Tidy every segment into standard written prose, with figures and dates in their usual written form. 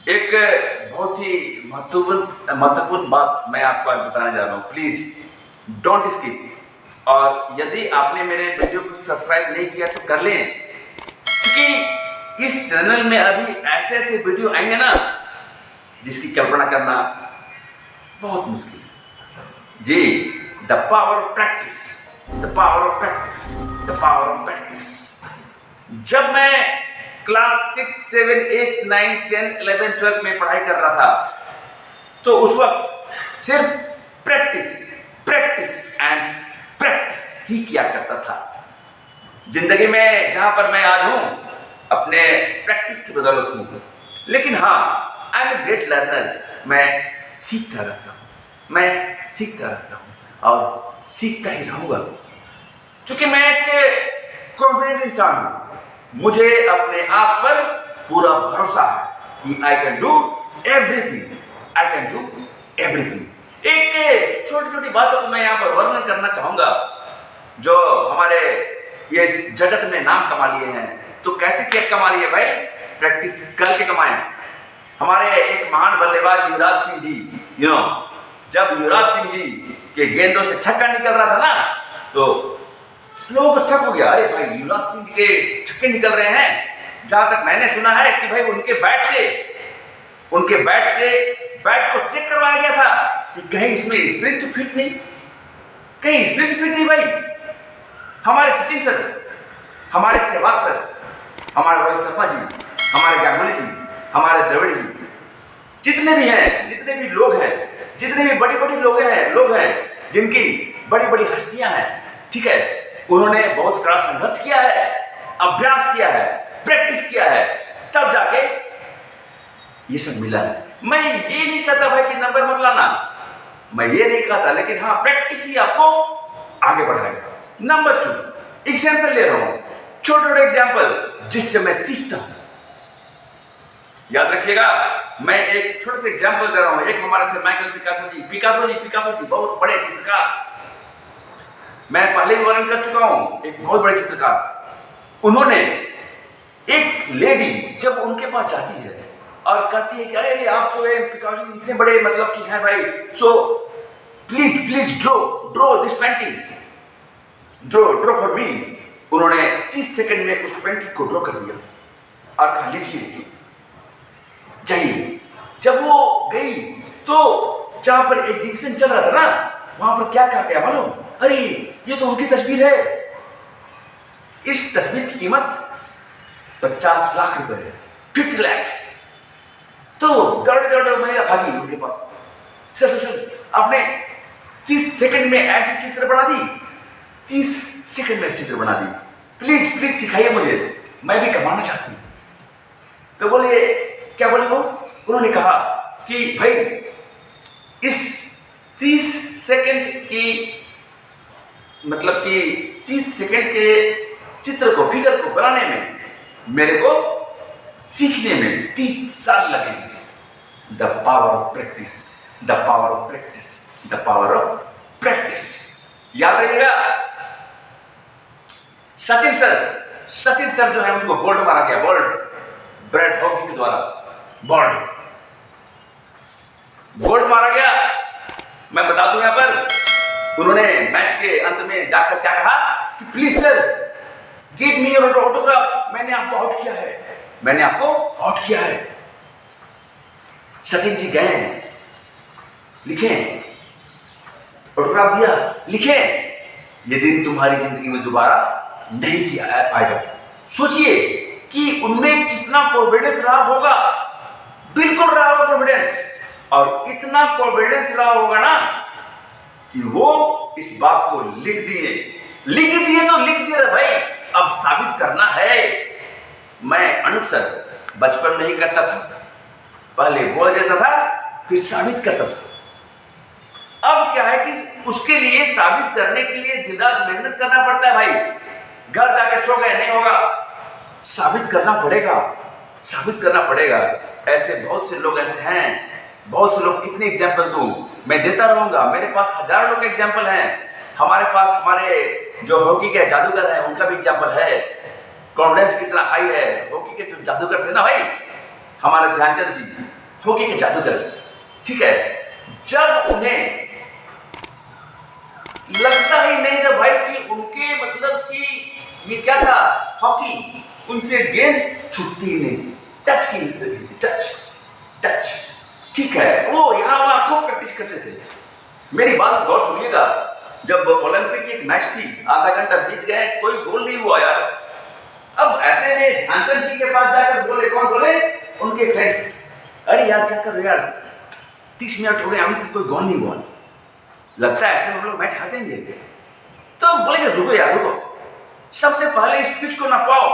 एक बहुत ही महत्वपूर्ण बात मैं आपको आज बताने जा रहा हूँ। Please don't skip. और यदि आपने मेरे वीडियो को सब्सक्राइब नहीं किया तो कर लें, क्योंकि इस चैनल में अभी ऐसे ऐसे वीडियो आएंगे ना जिसकी कल्पना करना बहुत मुश्किल है। जी, the power of practice, the power of practice, the power of practice. जब मैं क्लास 6, 7, 8, 9, 10, 11, 12 में पढ़ाई कर रहा था तो उस वक्त सिर्फ प्रैक्टिस प्रैक्टिस एंड प्रैक्टिस ही किया करता था। जिंदगी में जहां पर मैं आज हूं अपने प्रैक्टिस की बदौलत हूं। लेकिन हाँ, I am a great learner. मैं सीखता रहता हूं, मैं सीखता रहता हूं और सीखता ही रहूंगा, क्योंकि मैं एक कॉन्फिडेंट इंसान हूं। मुझे अपने आप पर पूरा भरोसा है कि I can do everything, I can do everything. एक छोटी छोटी बातों को मैं यहाँ पर वर्णन करना चाहूंगा जो हमारे ये जगत में नाम कमा लिए हैं। तो कैसे क्या कमा लिए भाई? प्रैक्टिस करके कमाए। हमारे एक महान बल्लेबाज युवराज सिंह जी, जब युवराज सिंह जी के गेंदों से छक्का निकल रहा था ना, तो लोगों को शक हो गया, अरे भाई युवराज सिंह के छक्के निकल रहे हैं। जहां तक मैंने सुना है कि भाई उनके बैट से बैट को चेक करवाया गया था कि कहीं इसमें स्प्रिंग तो फिट नहीं, कहीं स्प्रिंग फिट नहीं। भाई हमारे सचिन सर, हमारे सहवाग सर, हमारे रोहित शर्मा जी, हमारे गांगुली जी, हमारे द्रविड़ जी, जितने भी हैं, जितने भी लोग हैं, जितने भी बड़ी बड़ी लोग हैं जिनकी बड़ी बड़ी हस्तियां हैं, ठीक है, उन्होंने बहुत कड़ा संघर्ष किया है, अभ्यास किया है, प्रैक्टिस किया है, तब जाके ये सब मिला है। मैं ये नहीं कहता भाई कि नंबर मत लाना, मैं ये नहीं कहता, लेकिन हाँ, प्रैक्टिस ही आपको आगे बढ़ाएगा। नंबर 2 एग्जाम्पल ले रहा हूं, छोटे छोटे एग्जाम्पल जिससे मैं सीखता हूं। याद रखिएगा, मैं एक छोटे से एग्जाम्पल दे रहा हूं। एक हमारे थे माइकल पिकासो जी, बहुत बड़े चित्रकार। मैं पहले भी वर्णन कर चुका हूं, एक बहुत बड़े चित्रकार। उन्होंने एक लेडी जब उनके पास जाती है और कहती है कि अरे आप तो पिकासो जी इतने बड़े मतलब कि हैं भाई, so please draw this painting, draw for me. उन्होंने 30 सेकंड में उस पेंटिंग को ड्रॉ कर दिया और कहा लीजिए जाइए। जब वो गई तो जहां पर एग्जीबिशन चल रहा था ना, वहां पर क्या कहा गया मालूम? अरे ये तो उनकी तस्वीर है, इस तस्वीर की कीमत 50 लाख रुपए है, 50 lakhs। तो दौड़े महिला भागी उनके पास, सर आपने 30 सेकंड में ऐसी चित्र बना दी, 30 सेकंड में चित्र बना दी, प्लीज सिखाइए मुझे, मैं भी कमाना चाहती हूँ। तो बोले, क्या बोले वो? उन्होंने कहा कि भाई इस 30 सेकंड की मतलब कि 30 सेकंड के चित्र को, फिगर को बनाने में मेरे को सीखने में 30 साल लगेंगे। The power of practice, the power of practice, the power of practice. याद रहिएगा, सचिन सर जो है उनको बोल्ट मारा गया, बोल्ट, ब्रैड हॉकी के द्वारा बोल्ट मारा गया। मैं बता दूं यहां पर, उन्होंने मैच के अंत में जाकर क्या कहा कि please sir give me your autograph, मैंने आपको आउट किया है, मैंने आपको आउट किया है। सचिन जी गए, लिखे, ऑटोग्राफ दिया, लिखे, ये दिन तुम्हारी जिंदगी में दोबारा नहीं किया आएगा। सोचिए कि उनमें कितना कॉन्फिडेंस रहा होगा, बिल्कुल रहा होगा कॉन्फिडेंस, और इतना कॉन्फिडेंस रहा होगा ना कि वो इस बात को लिख दिए तो लिख दिए भाई, अब साबित करना है। मैं अनूप सर बचपन में ही करता था, पहले बोल देता था फिर साबित करता था। अब क्या है कि उसके लिए, साबित करने के लिए दिन रात मेहनत करना पड़ता है भाई। घर जाके सो गए नहीं होगा, साबित करना पड़ेगा। ऐसे बहुत से लोग ऐसे हैं, बहुत से लोग, कितने एग्जाम्पल दूं, मैं देता रहूंगा। मेरे पास हजारों लोग एग्जाम्पल हैं। हमारे पास हमारे जो हॉकी के जादूगर हैं उनका भी एग्जाम्पल है। कॉन्फिडेंस कितना हाई है, हॉकी के जो जादूगर थे ना भाई, हमारे ध्यानचंद जी हॉकी के जादूगर, ठीक है, जब उन्हें लगता ही नहीं था भाई कि उनके मतलब कि ये क्या था हॉकी, उनसे गेंद छूटती ही नहीं, टच की नहीं करती थी, टच टच, ठीक है, वो यहाँ वहां खूब प्रैक्टिस करते थे। मेरी बात गौर सुनिएगा, जब ओलंपिक की एक मैच थी, आधा घंटा बीत गए, कोई गोल नहीं हुआ यार। अब ऐसे में ध्यानचंद जी के पास जाकर बोले, कौन बोले? उनके फ्रेंड्स, अरे यार क्या कर रहे यार, 30 मिनट हो गए अभी तक कोई गोल नहीं हुआ, लगता है ऐसे हम लोग मैच हार जाएंगे। तो बोलेंगे रुको यार रुको, सबसे पहले इस पिच को नापाओ,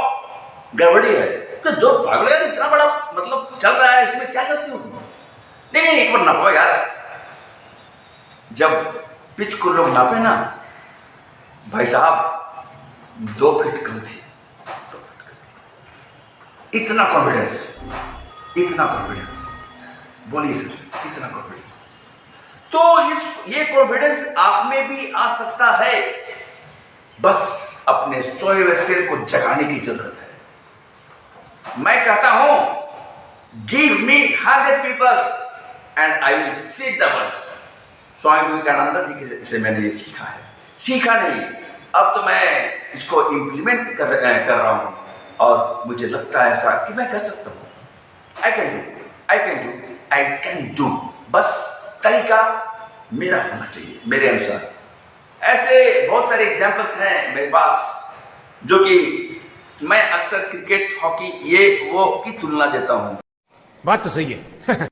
गड़बड़ी है। तो दो पागल यार, इतना बड़ा मतलब चल रहा है, इसमें क्या करती हो तुम? नहीं नहीं, एक बार नापाओ यार। जब पिच को लोग नापे ना भाई साहब, 2 फीट कम थी, 2 फीट कम थी। इतना कॉन्फिडेंस, इतना कॉन्फिडेंस, बोलिए सर, इतना कॉन्फिडेंस। तो ये कॉन्फिडेंस आप में भी आ सकता है, बस अपने सोए हुए सिर को जगाने की जरूरत है। मैं कहता हूं, give me 100 peoples and I will see the world. Swami Vivekananda ji से मैंने ये सीखा है, सीखा नहीं, अब तो मैं इसको इंप्लीमेंट कर रहा हूं, और मुझे लगता है ऐसा कि मैं कर सकता हूं। I can do, I can do, I can do, बस तरीका मेरा होना चाहिए, मेरे अनुसार। ऐसे बहुत सारे एग्जाम्पल्स हैं मेरे पास, जो कि मैं अक्सर क्रिकेट, हॉकी, ये वो की तुलना देता हूं। बात तो सही है।